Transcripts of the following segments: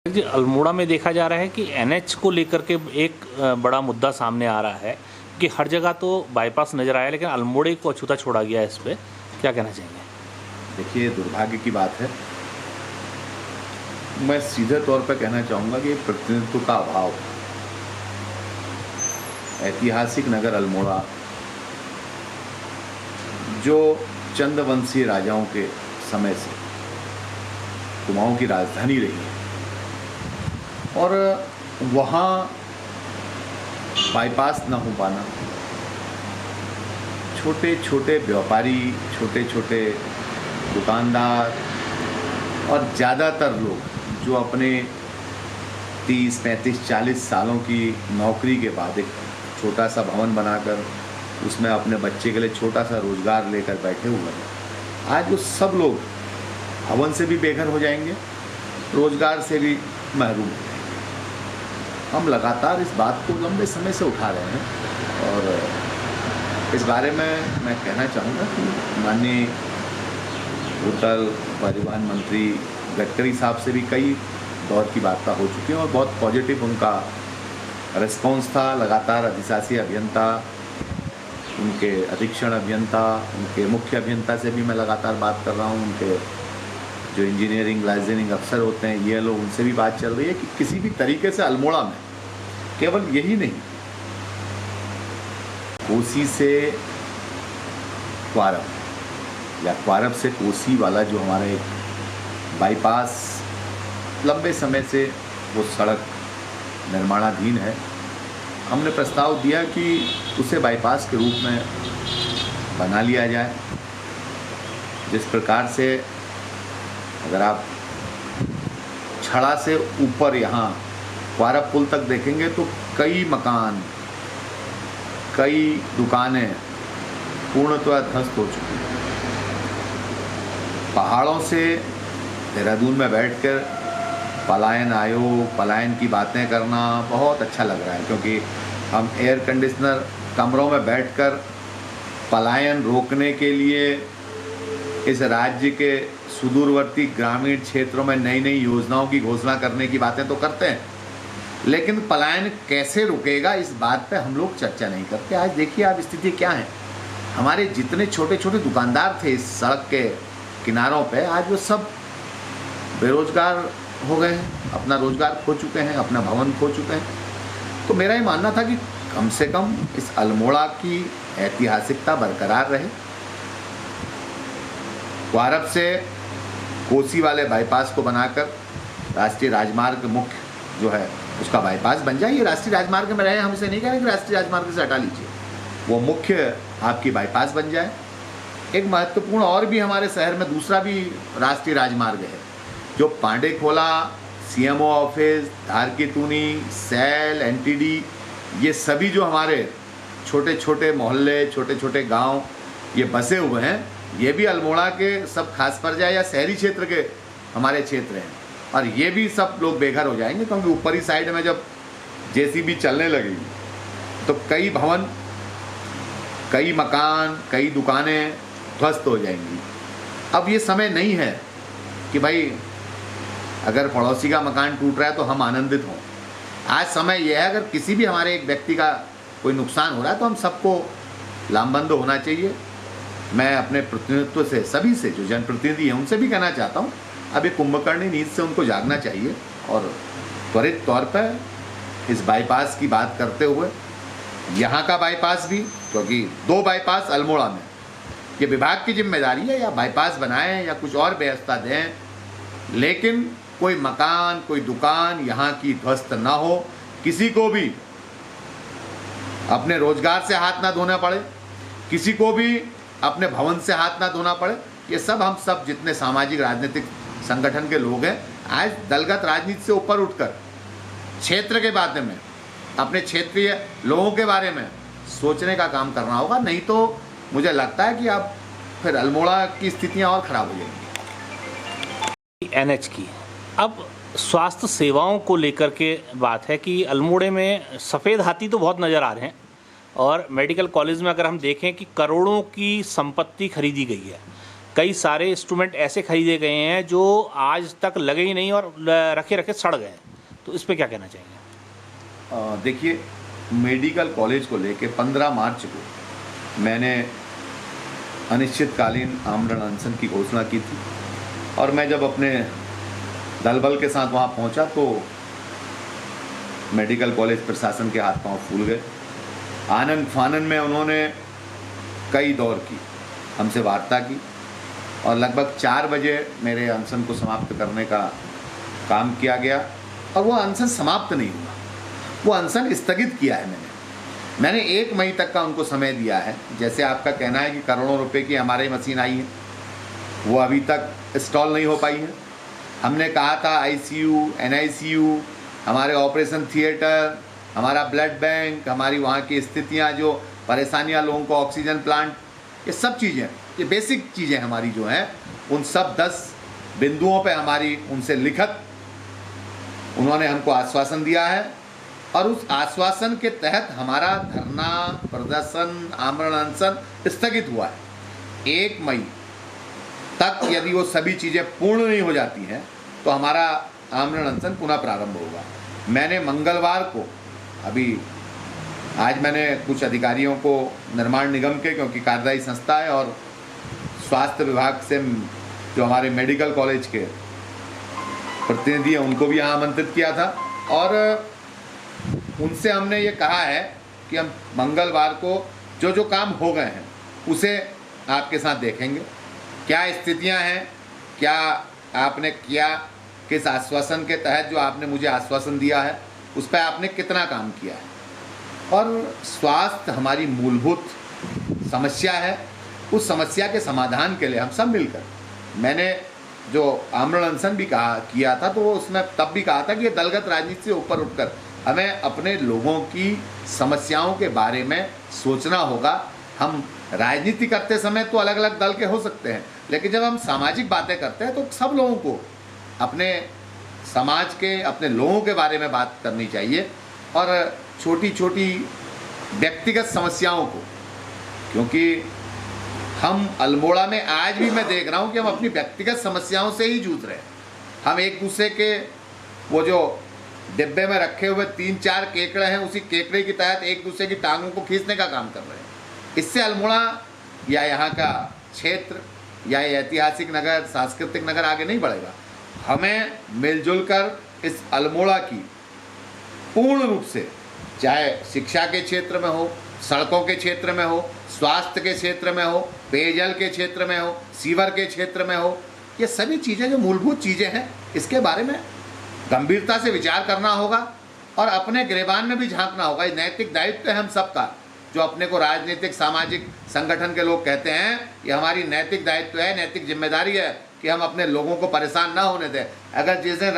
जी, अल्मोड़ा में देखा जा रहा है कि एनएच को लेकर के एक बड़ा मुद्दा सामने आ रहा है कि हर जगह तो बाईपास नज़र आया लेकिन अल्मोड़े को अछूता छोड़ा गया है। इस पर क्या कहना चाहेंगे? देखिए, दुर्भाग्य की बात है। मैं सीधे तौर पर कहना चाहूँगा कि प्रतिनिधित्व का अभाव। ऐतिहासिक नगर अल्मोड़ा जो चंदवंशीय राजाओं के समय से कुमाऊं की राजधानी रही है और वहाँ बाईपास न हो पाना, छोटे छोटे व्यापारी, छोटे छोटे दुकानदार और ज़्यादातर लोग जो अपने 30, 35, 40 सालों की नौकरी के बाद एक छोटा सा भवन बनाकर उसमें अपने बच्चे के लिए छोटा सा रोज़गार लेकर बैठे हुए हैं, आज वो सब लोग भवन से भी बेघर हो जाएंगे, रोज़गार से भी महरूम हो जाएंगे। हम लगातार इस बात को लंबे समय से उठा रहे हैं और इस बारे में मैं कहना चाहूँगा कि माननीय होटल परिवहन मंत्री गडकरी साहब से भी कई दौर की वार्ता हो चुकी है और बहुत पॉजिटिव उनका रिस्पॉन्स था। लगातार अधिशासी अभियंता, उनके अधीक्षण अभियंता, उनके मुख्य अभियंता से भी मैं लगातार बात कर रहा हूँ, उनके जो इंजीनियरिंग लाइसेंसिंग अफसर होते हैं ये लोग, उनसे भी बात चल रही है कि किसी भी तरीके से अल्मोड़ा में केवल यही नहीं, कोसी से क्वारब या क्वारब से कोसी वाला जो हमारा एक बाईपास लंबे समय से वो सड़क निर्माणाधीन है, हमने प्रस्ताव दिया कि उसे बाईपास के रूप में बना लिया जाए। जिस प्रकार से अगर आप छड़ा से ऊपर यहाँ क्वारब पुल तक देखेंगे तो कई मकान, कई दुकानें पूर्णतः ध्वस्त हो चुकी हैं। पहाड़ों से देहरादून में बैठकर पलायन आयोग, पलायन की बातें करना बहुत अच्छा लग रहा है, क्योंकि हम एयर कंडीशनर कमरों में बैठकर पलायन रोकने के लिए इस राज्य के सुदूरवर्ती ग्रामीण क्षेत्रों में नई नई योजनाओं की घोषणा करने की बातें तो करते हैं, लेकिन पलायन कैसे रुकेगा इस बात पे हम लोग चर्चा नहीं करते। आज देखिए आप स्थिति क्या है, हमारे जितने छोटे छोटे दुकानदार थे इस सड़क के किनारों पे, आज वो सब बेरोजगार हो गए हैं, अपना रोजगार खो चुके हैं, अपना भवन खो चुके हैं। तो मेरा ये मानना था कि कम से कम इस अल्मोड़ा की ऐतिहासिकता बरकरार रहे, क्वारब से कोसी वाले बाईपास को बनाकर राष्ट्रीय राजमार्ग मुख्य जो है उसका बाईपास बन जाए। ये राष्ट्रीय राजमार्ग में रहे, हम इसे नहीं कह रहे कि राष्ट्रीय राजमार्ग से हटा लीजिए, वो मुख्य आपकी बाईपास बन जाए। एक महत्वपूर्ण और भी हमारे शहर में दूसरा भी राष्ट्रीय राजमार्ग है जो पांडेखोला, सीएमओ ऑफिस, धार की तूनी, सैल, एनटीडी, ये सभी जो हमारे छोटे छोटे मोहल्ले, छोटे छोटे गांव ये बसे हुए हैं, ये भी अल्मोड़ा के सब खास परजा या शहरी क्षेत्र के हमारे क्षेत्र हैं और ये भी सब लोग बेघर हो जाएंगे, क्योंकि ऊपरी साइड में जब जेसीबी चलने लगेगी तो कई भवन, कई मकान, कई दुकानें ध्वस्त हो जाएंगी। अब ये समय नहीं है कि भाई अगर पड़ोसी का मकान टूट रहा है तो हम आनंदित हों। आज समय यह है, अगर किसी भी हमारे एक व्यक्ति का कोई नुकसान हो रहा है तो हम सबको लामबंद होना चाहिए। मैं अपने प्रतिनिधित्व से, सभी से जो जनप्रतिनिधि हैं उनसे भी कहना चाहता हूँ, अब ये कुंभकर्णी नींद से उनको जागना चाहिए और त्वरित तौर पर इस बाईपास की बात करते हुए यहाँ का बाईपास भी, क्योंकि 2 बाईपास अल्मोड़ा में, ये विभाग की जिम्मेदारी है, या बाईपास बनाएं या कुछ और व्यवस्था दें, लेकिन कोई मकान, कोई दुकान यहाँ की ध्वस्त ना हो, किसी को भी अपने रोजगार से हाथ ना धोना पड़े, किसी को भी अपने भवन से हाथ ना धोना पड़े। ये सब हम सब जितने सामाजिक राजनीतिक संगठन के लोग हैं, आज दलगत राजनीति से ऊपर उठकर क्षेत्र के बारे में, अपने क्षेत्रीय लोगों के बारे में सोचने का काम करना होगा, नहीं तो मुझे लगता है कि अब फिर अल्मोड़ा की स्थितियाँ और ख़राब हो जाएंगी। एनएच की अब स्वास्थ्य सेवाओं को लेकर के बात है कि अल्मोड़े में सफ़ेद हाथी तो बहुत नज़र आ रहे हैं और मेडिकल कॉलेज में अगर हम देखें कि करोड़ों की संपत्ति खरीदी गई है, कई सारे इंस्ट्रूमेंट ऐसे खरीदे गए हैं जो आज तक लगे ही नहीं और रखे रखे सड़ गए, तो इस पे क्या कहना चाहेंगे? देखिए, मेडिकल कॉलेज को लेके 15 मार्च को मैंने अनिश्चितकालीन आमरण अनशन की घोषणा की थी, और मैं जब अपने दल बल के साथ वहाँ पहुँचा तो मेडिकल कॉलेज प्रशासन के हाथ पांव फूल गए। आनन फानन में उन्होंने कई दौर की हमसे वार्ता की, और लगभग 4 बजे मेरे अनशन को समाप्त करने का काम किया गया, और वो अनशन समाप्त नहीं हुआ, वो अनशन स्थगित किया है मैंने 1 मई तक का उनको समय दिया है। जैसे आपका कहना है कि करोड़ों रुपए की हमारी मशीन आई है, वो अभी तक इंस्टॉल नहीं हो पाई है। हमने कहा था ICU, NICU, हमारे ऑपरेशन थिएटर, हमारा ब्लड बैंक, हमारी वहाँ की स्थितियाँ, जो परेशानियाँ लोगों को, ऑक्सीजन प्लांट, ये सब चीज़ें, ये बेसिक चीज़ें हमारी जो हैं, उन सब 10 बिंदुओं पे हमारी उनसे लिखित उन्होंने हमको आश्वासन दिया है, और उस आश्वासन के तहत हमारा धरना प्रदर्शन आमरण अनशन स्थगित हुआ है। 1 मई तक यदि वो सभी चीज़ें पूर्ण नहीं हो जाती हैं तो हमारा आमरण अनशन पुनः प्रारंभ होगा। मैंने मंगलवार को, अभी आज मैंने कुछ अधिकारियों को निर्माण निगम के, क्योंकि कार्यदायी संस्था है, और स्वास्थ्य विभाग से जो हमारे मेडिकल कॉलेज के प्रतिनिधि हैं उनको भी यहाँ आमंत्रित किया था, और उनसे हमने ये कहा है कि हम मंगलवार को जो जो काम हो गए हैं उसे आपके साथ देखेंगे, क्या स्थितियां हैं, क्या आपने किया, किस आश्वासन के तहत जो आपने मुझे आश्वासन दिया है उस पर आपने कितना काम किया है। और स्वास्थ्य हमारी मूलभूत समस्या है, उस समस्या के समाधान के लिए हम सब मिलकर, मैंने जो आमरण अनशन भी किया था तो वो उसमें तब भी कहा था कि ये दलगत राजनीति से ऊपर उठकर हमें अपने लोगों की समस्याओं के बारे में सोचना होगा। हम राजनीति करते समय तो अलग अलग दल के हो सकते हैं, लेकिन जब हम सामाजिक बातें करते हैं तो सब लोगों को अपने समाज के, अपने लोगों के बारे में बात करनी चाहिए, और छोटी छोटी व्यक्तिगत समस्याओं को, क्योंकि हम अल्मोड़ा में आज भी मैं देख रहा हूं कि हम अपनी व्यक्तिगत समस्याओं से ही जूझ रहे हैं। हम एक दूसरे के वो जो डिब्बे में रखे हुए 3-4 केकड़े हैं, उसी केकड़े की तहत एक दूसरे की टांगों को खींचने का काम कर रहे हैं। इससे अल्मोड़ा या यहाँ का क्षेत्र या ऐतिहासिक नगर, सांस्कृतिक नगर आगे नहीं बढ़ेगा। हमें मिलजुल कर इस अल्मोड़ा की पूर्ण रूप से, चाहे शिक्षा के क्षेत्र में हो, सड़कों के क्षेत्र में हो, स्वास्थ्य के क्षेत्र में हो, पेयजल के क्षेत्र में हो, सीवर के क्षेत्र में हो, ये सभी चीज़ें जो मूलभूत चीज़ें हैं, इसके बारे में गंभीरता से विचार करना होगा, और अपने गिरेबान में भी झांकना होगा। ये नैतिक दायित्व है हम सबका, जो अपने को राजनीतिक सामाजिक संगठन के लोग कहते हैं, ये हमारी नैतिक दायित्व है, नैतिक जिम्मेदारी है कि हम अपने लोगों को परेशान ना होने दें। अगर जिस दिन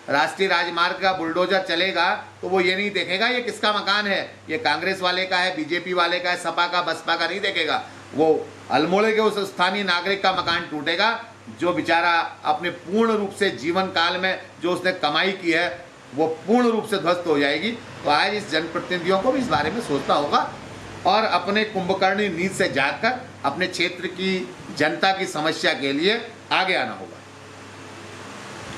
राष्ट्रीय राजमार्ग का बुलडोजर चलेगा तो वो ये नहीं देखेगा ये किसका मकान है, ये कांग्रेस वाले का है, बीजेपी वाले का है, सपा का, बसपा का नहीं देखेगा। वो अल्मोड़े के उस स्थानीय नागरिक का मकान टूटेगा, जो बेचारा अपने पूर्ण रूप से जीवन काल में जो उसने कमाई की है वो पूर्ण रूप से ध्वस्त हो जाएगी। तो आज इस जनप्रतिनिधियों को भी इस बारे में सोचना होगा, और अपने कुंभकर्णी नींद से जागकर अपने क्षेत्र की जनता की समस्या के लिए आगे आना होगा।